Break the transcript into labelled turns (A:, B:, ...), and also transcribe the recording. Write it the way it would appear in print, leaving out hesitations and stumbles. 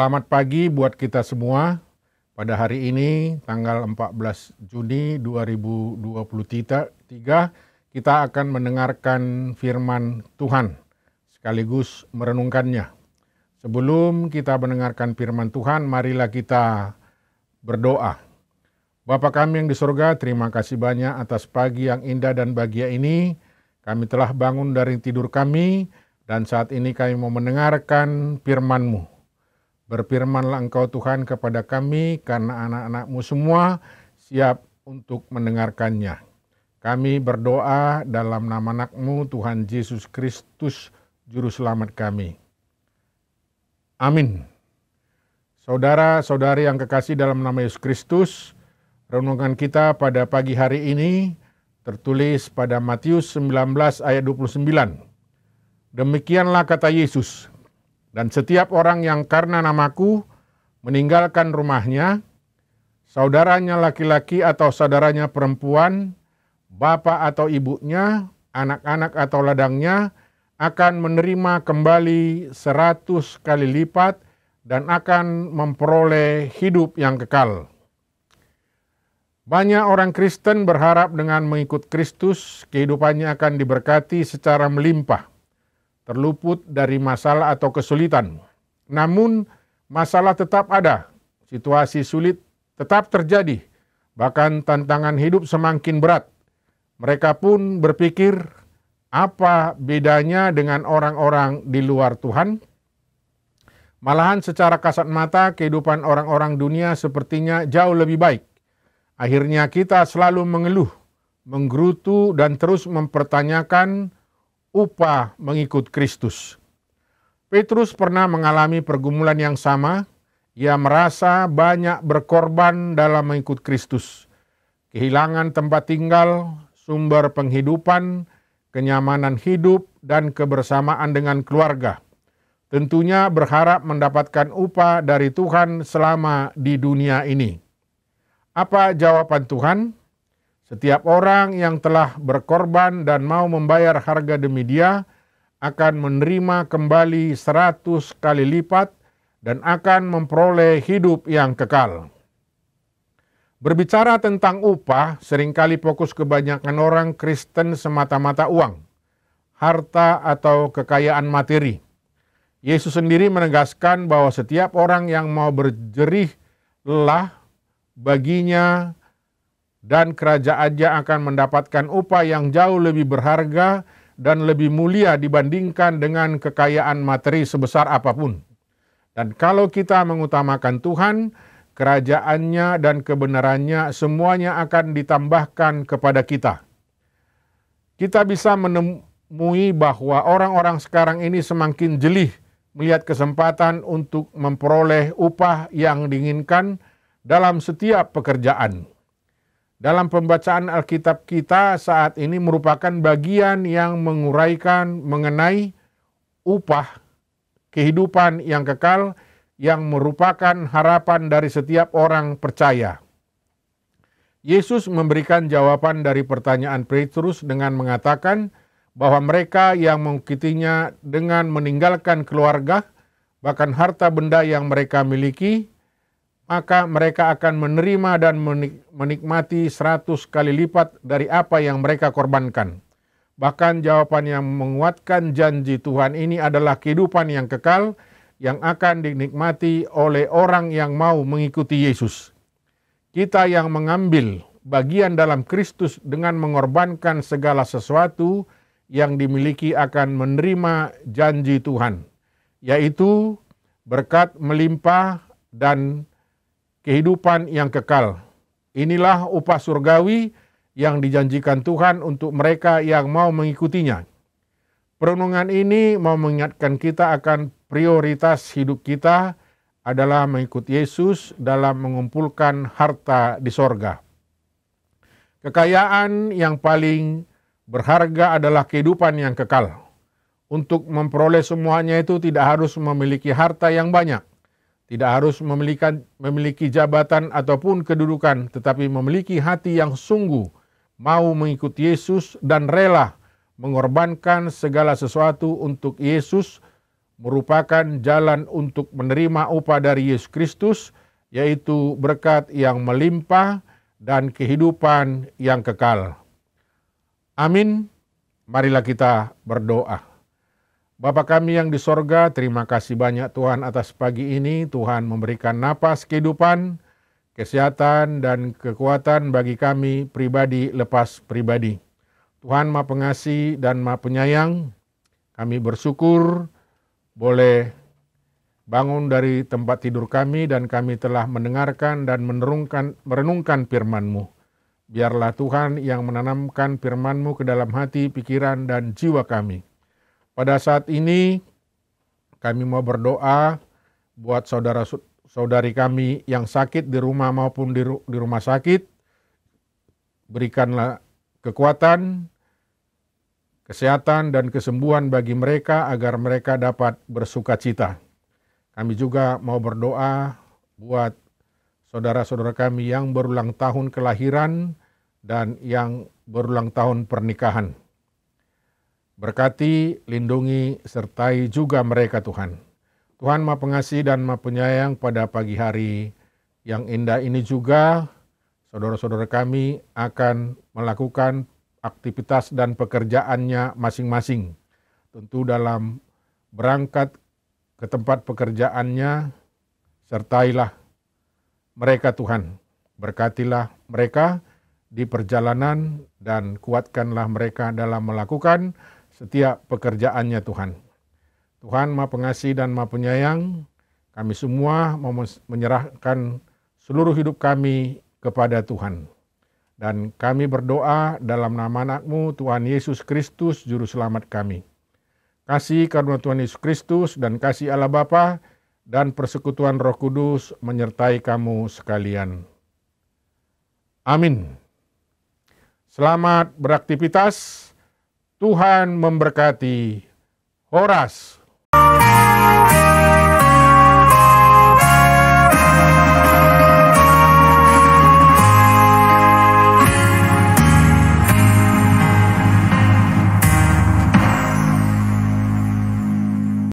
A: Selamat pagi buat kita semua. Pada hari ini, tanggal 14 Juni 2023, kita akan mendengarkan firman Tuhan, sekaligus merenungkannya. Sebelum kita mendengarkan firman Tuhan, marilah kita berdoa. Bapa kami yang di surga, terima kasih banyak atas pagi yang indah dan bahagia ini. Kami telah bangun dari tidur kami, dan saat ini kami mau mendengarkan firman-Mu. Berfirmanlah Engkau Tuhan kepada kami, karena anak-anak-Mu semua siap untuk mendengarkannya. Kami berdoa dalam nama anak-Mu, Tuhan Yesus Kristus, Juru Selamat kami. Amin. Saudara-saudari yang kekasih dalam nama Yesus Kristus, renungan kita pada pagi hari ini tertulis pada Matius 19 ayat 29. Demikianlah kata Yesus, dan setiap orang yang karena namaku meninggalkan rumahnya, saudaranya laki-laki atau saudaranya perempuan, bapak atau ibunya, anak-anak atau ladangnya, akan menerima kembali 100 kali lipat dan akan memperoleh hidup yang kekal. Banyak orang Kristen berharap dengan mengikut Kristus, kehidupannya akan diberkati secara melimpah, terluput dari masalah atau kesulitan. Namun masalah tetap ada, situasi sulit tetap terjadi, bahkan tantangan hidup semakin berat. Mereka pun berpikir, apa bedanya dengan orang-orang di luar Tuhan? Malahan secara kasat mata kehidupan orang-orang dunia sepertinya jauh lebih baik. Akhirnya kita selalu mengeluh, menggerutu dan terus mempertanyakan upah mengikut Kristus. Petrus pernah mengalami pergumulan yang sama. Ia merasa banyak berkorban dalam mengikut Kristus. Kehilangan tempat tinggal, sumber penghidupan, kenyamanan hidup, dan kebersamaan dengan keluarga. Tentunya berharap mendapatkan upah dari Tuhan selama di dunia ini. Apa jawaban Tuhan? Setiap orang yang telah berkorban dan mau membayar harga demi Dia akan menerima kembali 100 kali lipat dan akan memperoleh hidup yang kekal. Berbicara tentang upah, seringkali fokus kebanyakan orang Kristen semata-mata uang, harta atau kekayaan materi. Yesus sendiri menegaskan bahwa setiap orang yang mau berjerih lelah baginya dan kerajaannya akan mendapatkan upah yang jauh lebih berharga dan lebih mulia dibandingkan dengan kekayaan materi sebesar apapun. Dan kalau kita mengutamakan Tuhan, kerajaannya dan kebenarannya semuanya akan ditambahkan kepada kita. Kita bisa menemui bahwa orang-orang sekarang ini semakin jeli melihat kesempatan untuk memperoleh upah yang diinginkan dalam setiap pekerjaan. Dalam pembacaan Alkitab kita saat ini merupakan bagian yang menguraikan mengenai upah kehidupan yang kekal yang merupakan harapan dari setiap orang percaya. Yesus memberikan jawaban dari pertanyaan Petrus dengan mengatakan bahwa mereka yang mengikutinya dengan meninggalkan keluarga, bahkan harta benda yang mereka miliki, maka mereka akan menerima dan menikmati 100 kali lipat dari apa yang mereka korbankan. Bahkan jawaban yang menguatkan janji Tuhan ini adalah kehidupan yang kekal yang akan dinikmati oleh orang yang mau mengikuti Yesus. Kita yang mengambil bagian dalam Kristus dengan mengorbankan segala sesuatu yang dimiliki akan menerima janji Tuhan, yaitu berkat melimpah dan kehidupan yang kekal. Inilah upah surgawi yang dijanjikan Tuhan untuk mereka yang mau mengikutinya. Perenungan ini mau mengingatkan kita akan prioritas hidup kita adalah mengikut Yesus dalam mengumpulkan harta di sorga. Kekayaan yang paling berharga adalah kehidupan yang kekal. Untuk memperoleh semuanya itu tidak harus memiliki harta yang banyak. Tidak harus memiliki jabatan ataupun kedudukan, tetapi memiliki hati yang sungguh mau mengikuti Yesus dan rela mengorbankan segala sesuatu untuk Yesus, merupakan jalan untuk menerima upah dari Yesus Kristus, yaitu berkat yang melimpah dan kehidupan yang kekal. Amin. Marilah kita berdoa. Bapa kami yang di sorga, terima kasih banyak Tuhan atas pagi ini. Tuhan memberikan napas kehidupan, kesehatan, dan kekuatan bagi kami pribadi lepas pribadi. Tuhan Maha Pengasih dan Maha Penyayang, kami bersyukur boleh bangun dari tempat tidur kami dan kami telah mendengarkan dan merenungkan firman-Mu. Biarlah Tuhan yang menanamkan firman-Mu ke dalam hati, pikiran, dan jiwa kami. Pada saat ini kami mau berdoa buat saudara-saudari kami yang sakit di rumah maupun di rumah sakit. Berikanlah kekuatan, kesehatan, dan kesembuhan bagi mereka agar mereka dapat bersukacita. Kami juga mau berdoa buat saudara-saudara kami yang berulang tahun kelahiran dan yang berulang tahun pernikahan. Berkati, lindungi, sertai juga mereka Tuhan. Tuhan Maha Pengasih dan Maha Penyayang, pada pagi hari yang indah ini juga saudara-saudara kami akan melakukan aktivitas dan pekerjaannya masing-masing. Tentu dalam berangkat ke tempat pekerjaannya, sertailah mereka Tuhan. Berkatilah mereka di perjalanan dan kuatkanlah mereka dalam melakukan setiap pekerjaannya Tuhan. Tuhan Maha Pengasih dan Maha Penyayang, kami semua mau menyerahkan seluruh hidup kami kepada Tuhan. Dan kami berdoa dalam nama anak-Mu, Tuhan Yesus Kristus, Juru Selamat kami. Kasih karunia Tuhan Yesus Kristus dan kasih Allah Bapa dan persekutuan Roh Kudus menyertai kamu sekalian. Amin. Selamat beraktivitas. Tuhan memberkati. Horas.